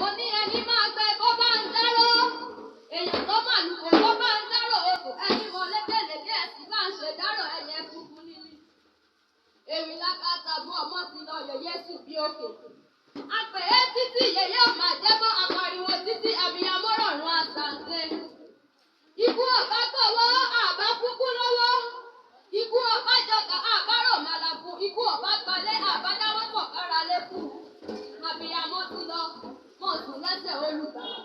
Mo ní ẹni máa gbẹ bó bá ń dárò. Èèyàn tó mà lù kò bó bá ń dárò oṣù. Ẹni mọ lékelèké ẹ̀sìn bá ń ṣe dárò ẹ̀yẹ funfun níní. Èmi lákàtà bú ọmọ ti lọ yẹ̀yẹ́ sí bí òkè. Àpè é títí yẹ̀yẹ́ ò máa jẹ́ mọ́ apariwo títí abiyamọ rọ̀rùn àtàǹtẹ̀. Ikú ọ̀bá gbọ́wọ́ àbá kúkú lọ́wọ́. Ikú ọ̀bá jọ̀gà àbárò màlà fún. Ikú ọ̀bá gbalẹ̀ àbádáwọ́ pọ̀ kára lé fún. Abiyamọ ti lọ mọ̀ sùn lẹ́sẹ̀ Olùgbàlà.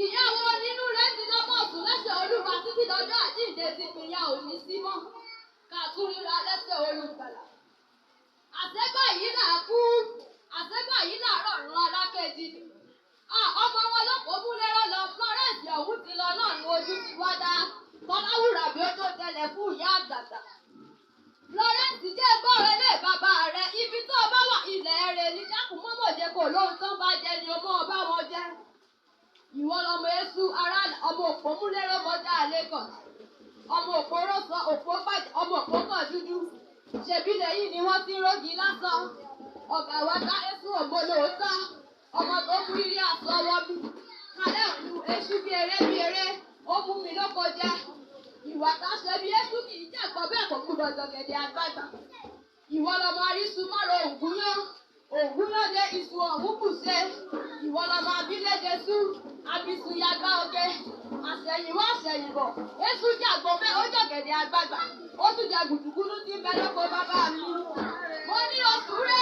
Ìyàwó nínú rẹ̀ ti lọ mọ̀ sùn lẹ́sẹ̀ Olúwa títí lọ́jọ́ àjíǹde ti pìyà òní sí mọ́. Kàtúrìra lẹ́sẹ̀ Olùgbàlà. Àṣẹ́gbà yìí là kú. Àṣẹ́gbà yìí là rọ̀rùn alákejì. Ọmọ wọn ló kó múlẹ́rọ́ lọ Florence ọ̀hún ti lọ náà ní ojú ti wá dá. Kọ́láwùrà bí ó tó tẹlẹ̀ fún ìyá àgbàgbà. Florence jẹ́ gbọ́rọ̀ ilé bàbá rẹ̀. Ibi tó bá wà ilẹ̀ rẹ̀ ní dákun mọ́mọ́jẹ kò lóhun tán bá jẹ ni ọmọ ọba wọn jẹ́. Ìwọ lọmọ Èṣù ará ọmọ òpó múlẹ́rọ́ mọ́jà Lagos. Ọmọ òpó rọ́sọ òpó bàjẹ́ ọmọ òpó kan dúdú. Ṣèbí lẹ́yìn ni wọ́n ti ń rógi lásán. Ọ̀gá wa dá Èṣù ògbó lóòótọ́. Ọmọ tó kú rírí àṣọ ọwọ́ mi. Kálẹ̀ òlu Èṣù bí eré ó mú mi lóko jẹ. Ìwà táṣẹ bí Èṣù kì í jẹ́ ẹ̀kọ́ bẹ́ẹ̀ kò gbúdọ̀ jọ̀gẹ̀dẹ̀ àgbàgbà. Ìwọ lọmọ arísù mọ́rọ̀ ògúnyán. Ògúnyán lé iṣu ọ̀hún kù ṣe. Ìwọ lọmọ abílẹ̀ sú. Abisu yagbá oge. Àṣẹ̀yìnwá àṣẹ̀yìnbọ̀. Èṣù jàgbọ́ mẹ́ ó jọ̀gẹ̀dẹ̀ àgbàgbà. Ó tún jẹ gùdùgùdù tí ń bẹ lóko bàbá mi. Mo ní oṣù rẹ̀.